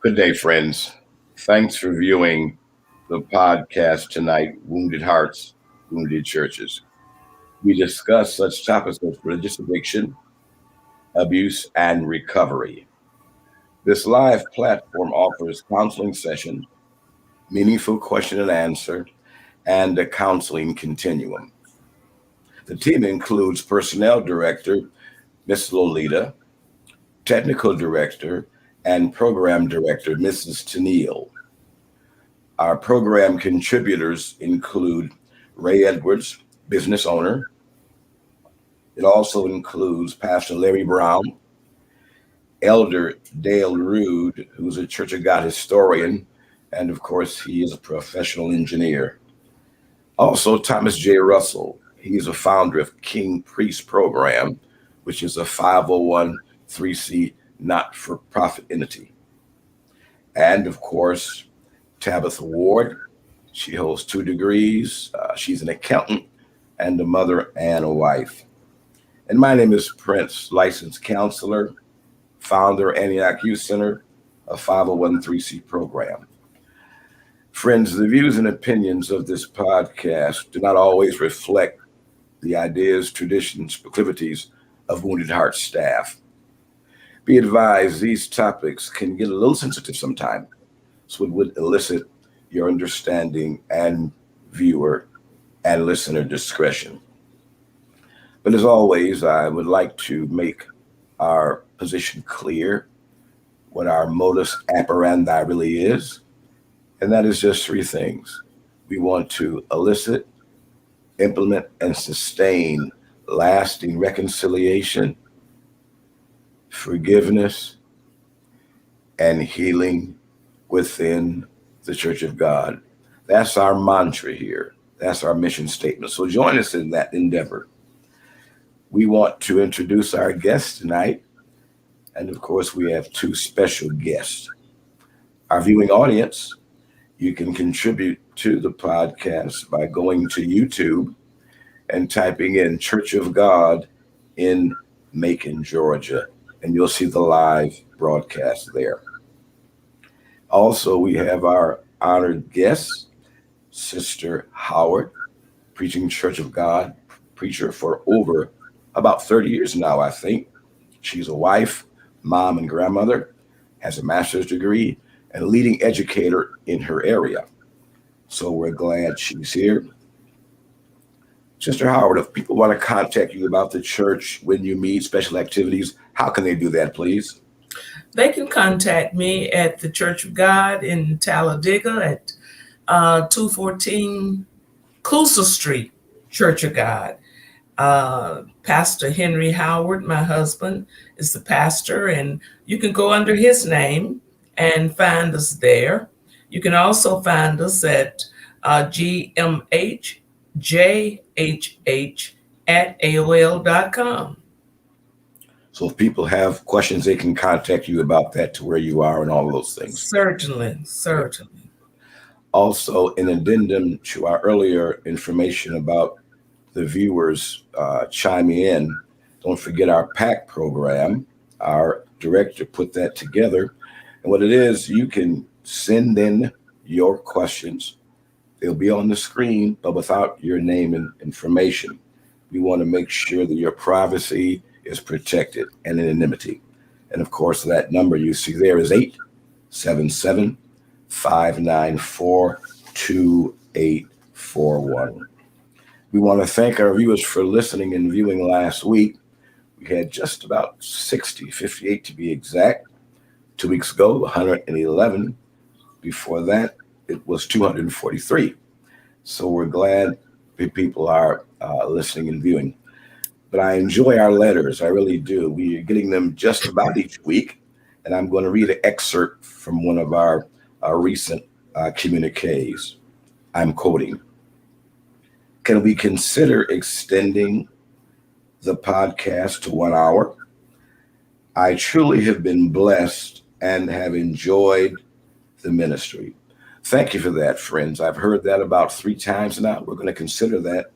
Good day, friends. Thanks for viewing the podcast tonight, Wounded Hearts, Wounded Churches. We discuss such topics as religious addiction, abuse, and recovery. This live platform offers counseling sessions, meaningful question and answer, and a counseling continuum. The team includes Personnel Director, Ms. Lolita, Technical Director, and Program Director, Mrs. Tennille. Our program contributors include Ray Edwards, business owner. It also includes Pastor Larry Brown, Elder Dale Rude, who's a Church of God historian, and of course, he is a professional engineer. Also, Thomas J. Russell. He is a founder of King Priest Program, which is a 501c not for profit entity. And of course, Tabitha Ward. She holds 2 degrees. She's an accountant and a mother and a wife. And my name is Prince, licensed counselor, founder, Antioch Youth Center, a 501c program. Friends, the views and opinions of this podcast do not always reflect the ideas, traditions, proclivities of Wounded Heart staff. Be advised, these topics can get a little sensitive sometimes, so it would elicit your understanding and viewer and listener discretion. But as always, I would like to make our position clear, what our modus operandi really is, and that is just three things. We want to elicit, implement, and sustain lasting reconciliation, forgiveness, and healing within the Church of God. That's our mantra here. That's our mission statement. So join us in that endeavor. We want to introduce our guests tonight. And of course, we have two special guests. Our viewing audience, you can contribute to the podcast by going to YouTube and typing in Church of God in Macon, Georgia, and you'll see the live broadcast there. Also, we have our honored guest, Sister Howard, preaching Church of God, preacher for over about 30 years now, I think. She's a wife, mom, and grandmother, has a master's degree, and a leading educator in her area. So we're glad she's here. Sister Howard, if people want to contact you about the church, when you meet, special activities, how can they do that, please? They can contact me at the Church of God in Talladega at 214 Clouser Street, Church of God. Pastor Henry Howard, my husband, is the pastor, and you can go under his name and find us there. You can also find us at gmhjhh at AOL.com. So if people have questions, they can contact you about that, to where you are and all of those things. Certainly. Also, an addendum to our earlier information about the viewers chiming in, don't forget our PAC program. Our director put that together. And what it is, you can send in your questions. They'll be on the screen, but without your name and information. We want to make sure that your privacy is protected and anonymity. And of course, that number you see there is 877-594-2841. We want to thank our viewers for listening and viewing last week. We had just about 60, 58 to be exact. 2 weeks ago, 111. Before that, it was 243. So we're glad people are listening and viewing. But I enjoy our letters. I really do. We are getting them just about each week. And I'm going to read an excerpt from one of our recent communiques. I'm quoting. Can we consider extending the podcast to 1 hour? I truly have been blessed and have enjoyed the ministry. Thank you for that, friends. I've heard that about 3 times now. We're going to consider that.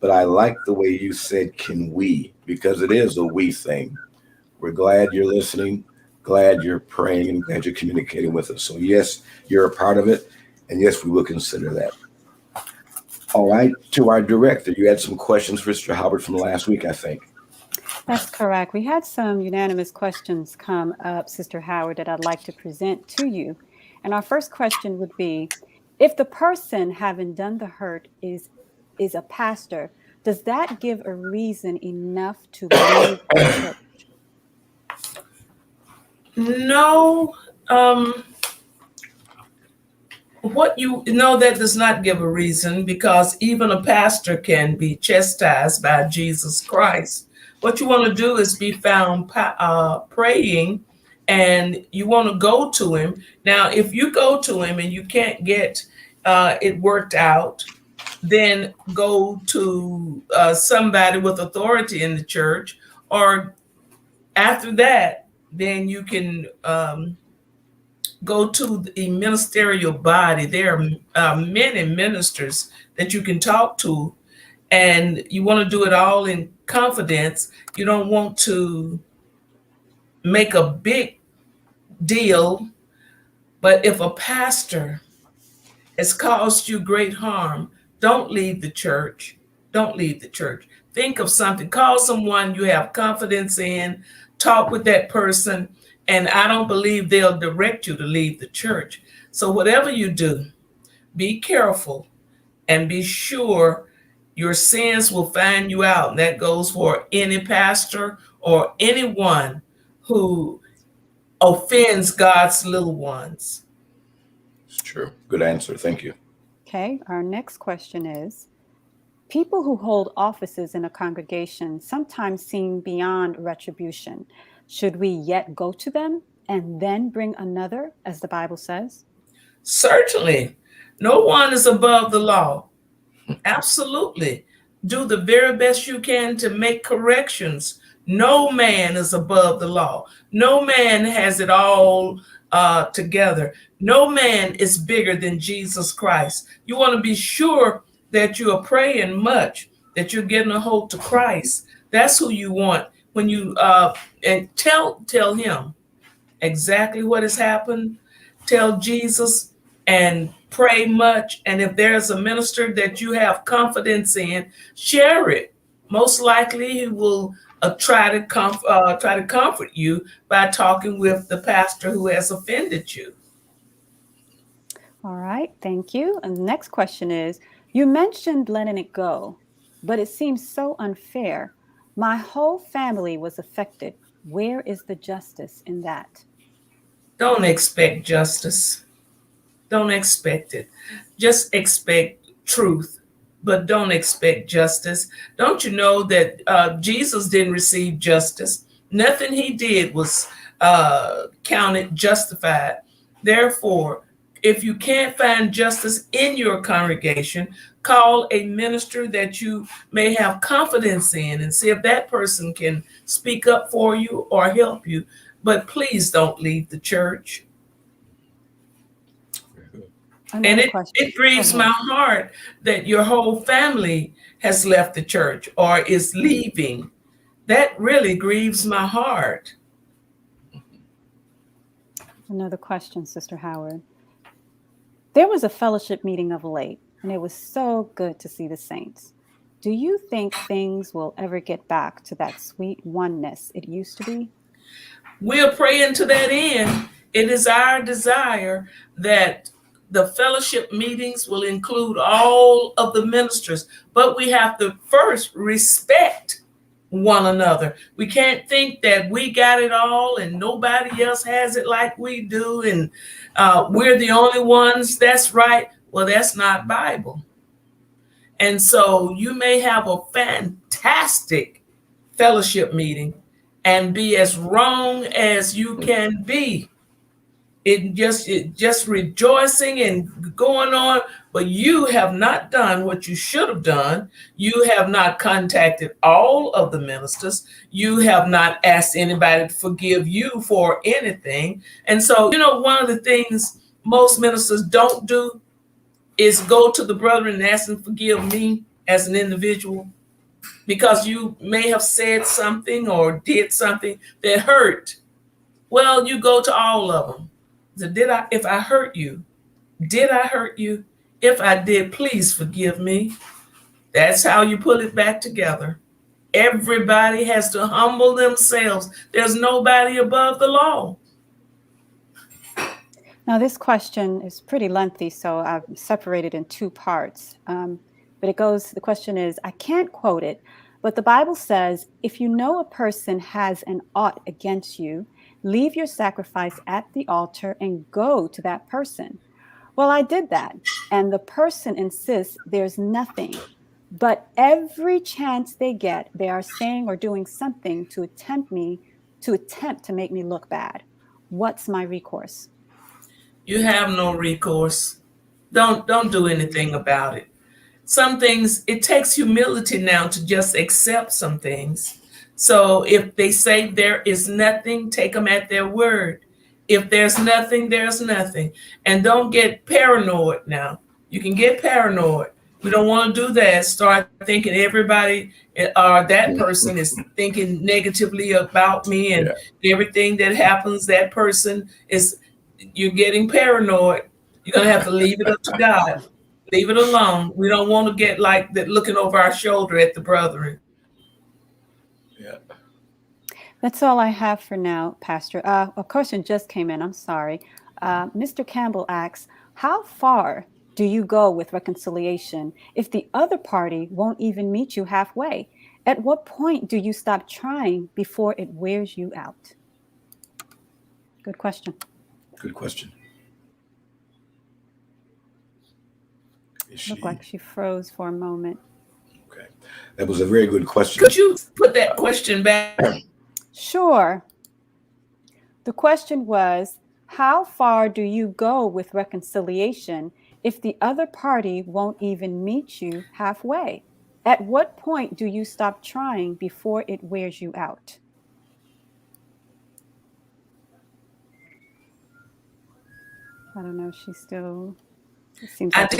But I like the way you said, can we? Because it is a we thing. We're glad you're listening. glad you're praying and glad you're communicating with us. So, yes, you're a part of it. And yes, we will consider that. All right. To our director, you had some questions for Mr. Howard from last week, I think. That's correct. We had some unanimous questions come up, Sister Howard, that I'd like to present to you. And our first question would be, if the person having done the hurt is a pastor, does that give a reason enough to leave the church? No, that does not give a reason, because even a pastor can be chastised by Jesus Christ. What you want to do is be found praying, and you want to go to him. Now, if you go to him and you can't get it worked out, then go to somebody with authority in the church, or after that, then you can go to the ministerial body. There are many ministers that you can talk to, and you want to do it all in confidence. You don't want to make a big deal. But if a pastor has caused you great harm, don't leave the church. Don't leave the church. Think of something. Call someone you have confidence in. Talk with that person. And I don't believe they'll direct you to leave the church. So whatever you do, be careful and be sure your sins will find you out. And that goes for any pastor or anyone who offends God's little ones. It's true. Good answer. Thank you. Okay, our next question is, people who hold offices in a congregation sometimes seem beyond retribution. Should we yet go to them and then bring another, as the Bible says? Certainly. No one is above the law. Absolutely. Do the very best you can to make corrections. No man is above the law. No man has it all together. No man is bigger than Jesus Christ. You want to be sure that you are praying much, that you're getting a hold to Christ. That's who you want. When you and tell him exactly what has happened. Tell Jesus and pray much. And if there's a minister that you have confidence in, share it. Most likely, he will try to comfort you by talking with the pastor who has offended you. All right, thank you. And the next question is, you mentioned letting it go, but it seems so unfair. My whole family was affected. Where is the justice in that? Don't expect justice. Don't expect it. Just expect truth, but don't expect justice. Don't you know that Jesus didn't receive justice? Nothing he did was counted justified. Therefore, if you can't find justice in your congregation, call a minister that you may have confidence in and see if that person can speak up for you or help you. But please don't leave the church. And it grieves my heart that your whole family has left the church or is leaving. That really grieves my heart. Another question, Sister Howard. There was a fellowship meeting of late, and it was so good to see the saints. Do you think things will ever get back to that sweet oneness it used to be? We're praying to that end. It is our desire that the fellowship meetings will include all of the ministers, but we have to first respect one another. We can't think that we got it all and nobody else has it like we do, and we're the only ones that's right. Well, that's not Bible. And so you may have a fantastic fellowship meeting and be as wrong as you can be. It just rejoicing and going on, but you have not done what you should have done. You have not contacted all of the ministers. You have not asked anybody to forgive you for anything. And so, one of the things most ministers don't do is go to the brethren and ask them to forgive me as an individual, because you may have said something or did something that hurt Well, you go to all of them. So if I hurt you, did I hurt you? If I did, please forgive me. That's how you put it back together. Everybody has to humble themselves. There's nobody above the law. Now, this question is pretty lengthy, so I've separated in two parts. But the question is, I can't quote it, but the Bible says, if you know a person has an ought against you, leave your sacrifice at the altar and go to that person. Well, I did that, and the person insists there's nothing. But every chance they get, they are saying or doing something to attempt to make me look bad. What's my recourse? You have no recourse. Don't do anything about it. Some things, it takes humility now to just accept some things. So if they say there is nothing, take them at their word. If there's nothing, there's nothing. And don't get paranoid now. You can get paranoid. We don't want to do that. Start thinking everybody or that person is thinking negatively about me, and everything that happens, that person is, you're getting paranoid. You're going to have to leave it up to God. Leave it alone. We don't want to get like that looking over our shoulder at the brethren. Yeah. That's all I have for now, Pastor. A question just came in. I'm sorry. Mr. Campbell asks, how far do you go with reconciliation if the other party won't even meet you halfway? At what point do you stop trying before it wears you out? Good question. Good question. Looked like she froze for a moment. Okay. That was a very good question. Could you put that question back? Sure. The question was, how far do you go with reconciliation if the other party won't even meet you halfway? At what point do you stop trying before it wears you out? I don't know if she's still. It seems like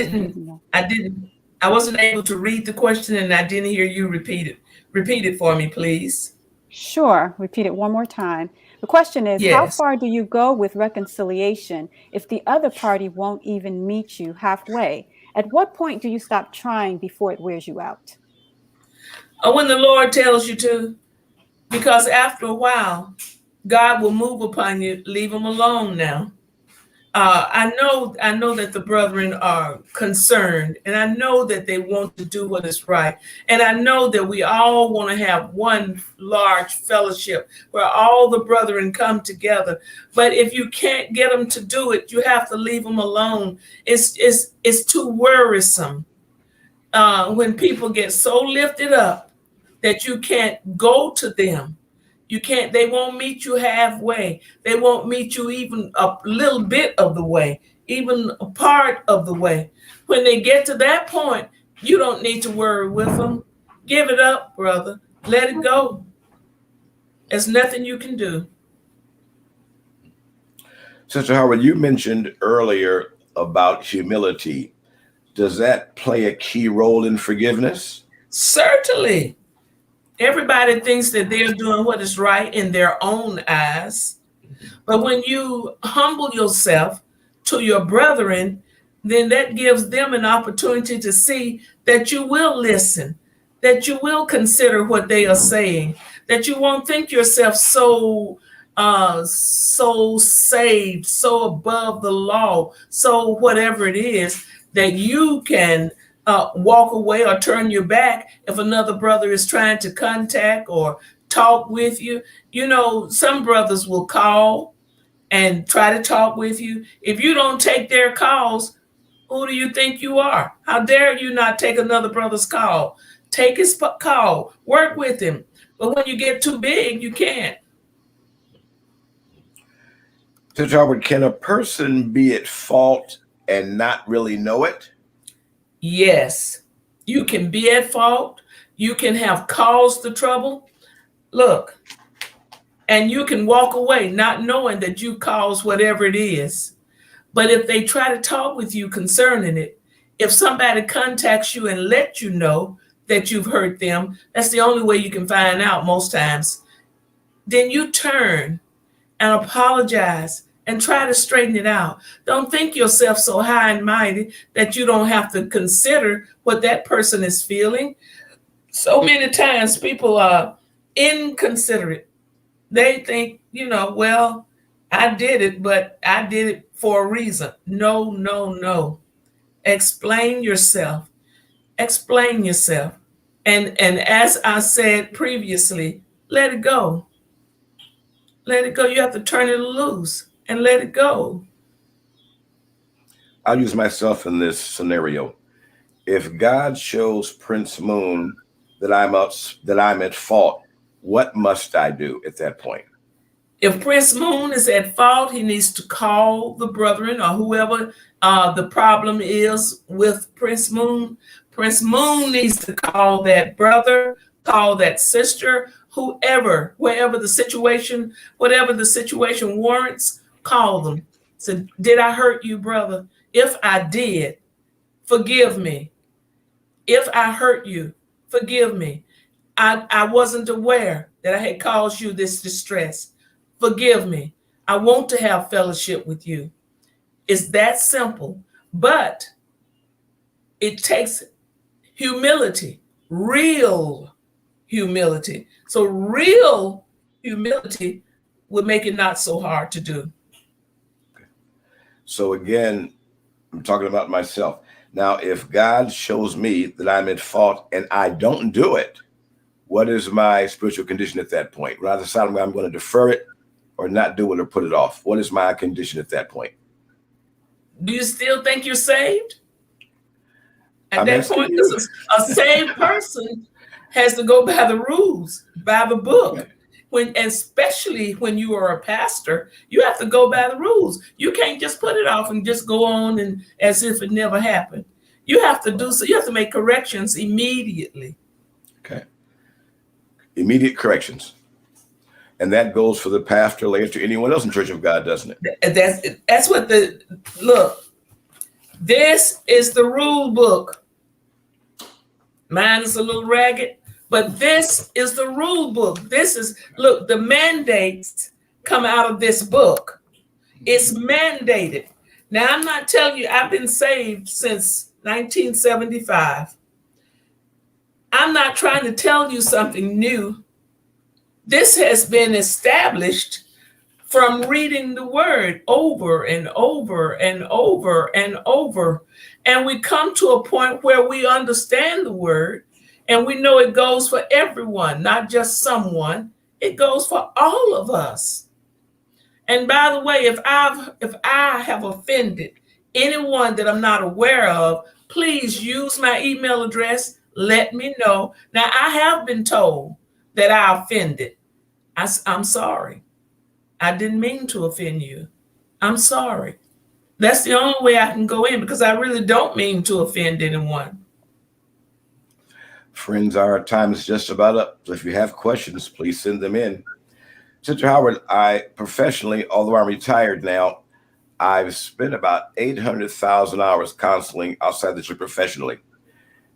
I wasn't able to read the question, and I didn't hear you repeat it. Repeat it for me, please. Sure. Repeat it one more time. The question is, Yes. how far do you go with reconciliation if the other party won't even meet you halfway? At what point do you stop trying before it wears you out? When the Lord tells you to, because after a while, God will move upon you. Leave them alone now. I know that the brethren are concerned, and I know that they want to do what is right. And I know that we all want to have one large fellowship where all the brethren come together. But if you can't get them to do it, you have to leave them alone. It's too worrisome when people get so lifted up that you can't go to them. You can't, they won't meet you halfway. They won't meet you even a little bit of the way, even a part of the way. When they get to that point, you don't need to worry with them. Give it up, brother. Let it go. There's nothing you can do. Sister Howard, you mentioned earlier about humility. Does that play a key role in forgiveness? Certainly. Everybody thinks that they're doing what is right in their own eyes. But when you humble yourself to your brethren, then that gives them an opportunity to see that you will listen, that you will consider what they are saying, that you won't think yourself so saved, so above the law, so whatever it is, that you can walk away or turn your back if another brother is trying to contact or talk with you. You know, some brothers will call and try to talk with you. If you don't take their calls, who do you think you are? How dare you not take another brother's call? Take his call, work with him. But when you get too big, you can't. Sister Howard, can a person be at fault and not really know it? Yes, you can be at fault. You can have caused the trouble. Look, and you can walk away not knowing that you caused whatever it is. But if they try to talk with you concerning it, if somebody contacts you and let you know that you've hurt them, that's the only way you can find out most times. Then you turn and apologize and try to straighten it out. Don't think yourself so high and mighty that you don't have to consider what that person is feeling. So many times people are inconsiderate. They think, well, I did it, but I did it for a reason. No, no, no. Explain yourself. Explain yourself. And as I said previously, let it go. Let it go. You have to turn it loose and let it go. I'll use myself in this scenario. If God shows Prince Moon that I'm at fault, what must I do at that point? If Prince Moon is at fault, he needs to call the brethren or whoever the problem is with Prince Moon. Prince Moon needs to call that brother, call that sister, whoever, wherever the situation, whatever the situation warrants, call them. So, did I hurt you, brother? If I did, forgive me. If I hurt you, forgive me. I wasn't aware that I had caused you this distress. Forgive me. I want to have fellowship with you. It's that simple. But it takes humility, real humility. So real humility would make it not so hard to do. So again, I'm talking about myself. Now, if God shows me that I'm at fault and I don't do it, what is my spiritual condition at that point? When I decide I'm going to defer it or not do it or put it off, what is my condition at that point? Do you still think you're saved? At that point, because a saved person has to go by the rules, by the book. Especially when you are a pastor, you have to go by the rules. You can't just put it off and just go on and as if it never happened. You have to do so. You have to make corrections immediately. Okay. Immediate corrections. And that goes for the pastor, later, anyone else in Church of God, doesn't it? That's what look. This is the rule book. Mine is a little ragged. But this is the rule book. Look, the mandates come out of this book. It's mandated. Now, I'm not telling you, I've been saved since 1975. I'm not trying to tell you something new. This has been established from reading the word over and over and over and over. And we come to a point where we understand the word. And we know it goes for everyone, not just someone. It goes for all of us. And by the way, if I have offended anyone that I'm not aware of, please use my email address. Let me know. Now, I have been told that I offended. I'm sorry. I didn't mean to offend you. I'm sorry. That's the only way I can go in because I really don't mean to offend anyone. Friends, our time is just about up. So if you have questions, please send them in. Sister Howard, I professionally, although I'm retired now, I've spent about 800,000 hours counseling outside the church professionally.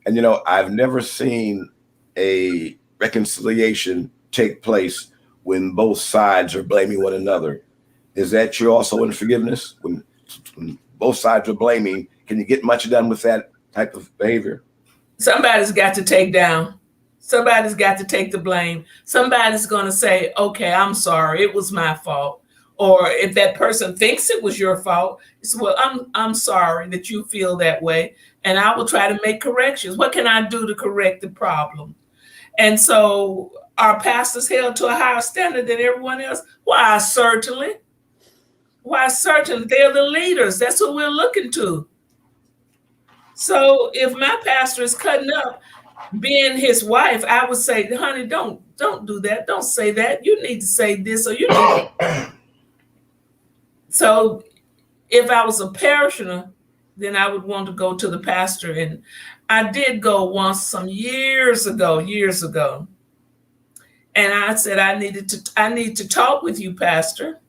And, I've never seen a reconciliation take place when both sides are blaming one another. Is that true also in forgiveness? When both sides are blaming, can you get much done with that type of behavior? Somebody's got to take down. Somebody's got to take the blame. Somebody's going to say, okay, I'm sorry. It was my fault. Or if that person thinks it was your fault, it's, well, I'm sorry that you feel that way. And I will try to make corrections. What can I do to correct the problem? And so are pastors held to a higher standard than everyone else? Why, certainly. Why, certainly. They're the leaders. That's what we're looking to. So if my pastor is cutting up, being his wife, I would say, honey, don't do that. Don't say that. You need to say this or you need to. So if I was a parishioner, then I would want to go to the pastor. And I did go once some years ago. And I said, I need to talk with you, pastor.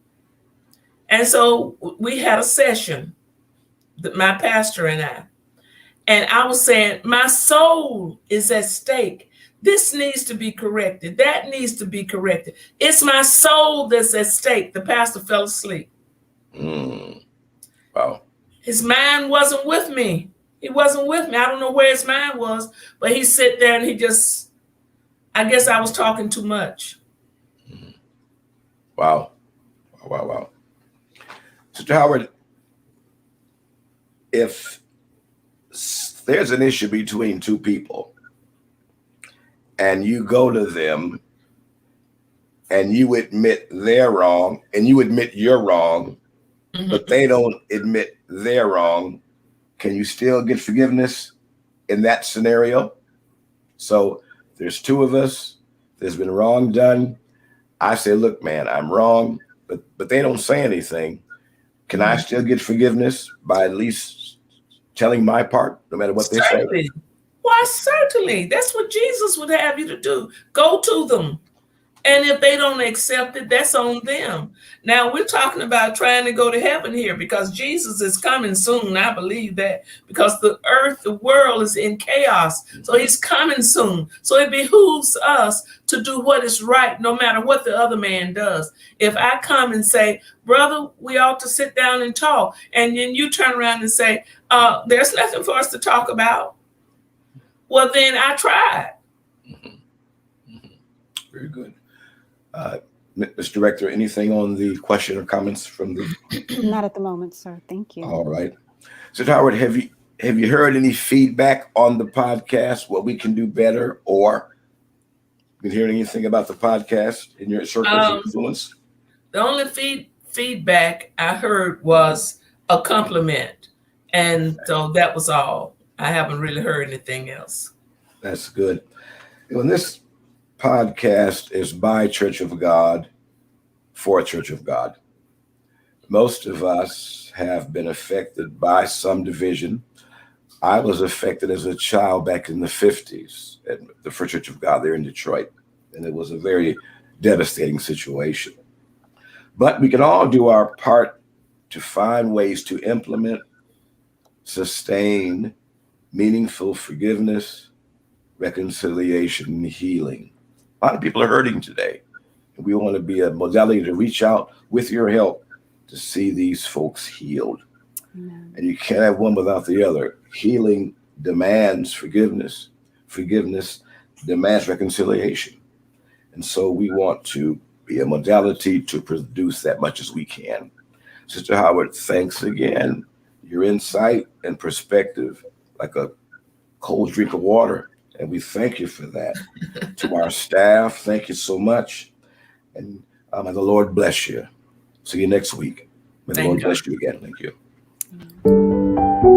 And so we had a session, my pastor and I. And I was saying, my soul is at stake. This needs to be corrected. That needs to be corrected. It's my soul that's at stake. The pastor fell asleep. Wow. His mind wasn't with me. He wasn't with me. I don't know where his mind was, but he sat there and he just, I guess I was talking too much. Wow. Wow. Sister Howard, if there's an issue between two people and you go to them and you admit they're wrong and you admit you're wrong, but they don't admit they're wrong, can you still get forgiveness in that scenario? So there's two of us, there's been wrong done. I say, look, man, I'm wrong, but they don't say anything. Can I still get forgiveness by at least telling my part, no matter what they say? Why, certainly. That's what Jesus would have you to do. Go to them. And if they don't accept it, that's on them. Now, we're talking about trying to go to heaven here because Jesus is coming soon. I believe that because the earth, the world is in chaos. So he's coming soon. So it behooves us to do what is right, no matter what the other man does. If I come and say, brother, we ought to sit down and talk, and then you turn around and say, there's nothing for us to talk about. Well, then I tried. Very good. Mr. Director, anything on the question or comments from the? Not at the moment, sir. Thank you. All right. So Howard, have you heard any feedback on the podcast, what we can do better, or been hearing anything about the podcast in your circles of influence? The only feedback I heard was a compliment. And so that was all. I haven't really heard anything else. That's good. When this podcast is by Church of God for Church of God. Most of us have been affected by some division. I was affected as a child back in the 50s at the First Church of God there in Detroit, and it was a very devastating situation. But we can all do our part to find ways to implement, sustain meaningful forgiveness, reconciliation, and healing. A lot of people are hurting today. And we want to be a modality to reach out with your help to see these folks healed. Amen. And you can't have one without the other. Healing demands forgiveness. Forgiveness demands reconciliation. And so we want to be a modality to produce that much as we can. Sister Howard, thanks again. Your insight and perspective, like a cold drink of water. And we thank you for that. To our staff, thank you so much. And may the Lord bless you. See you next week. May the Lord bless you again. Thank you.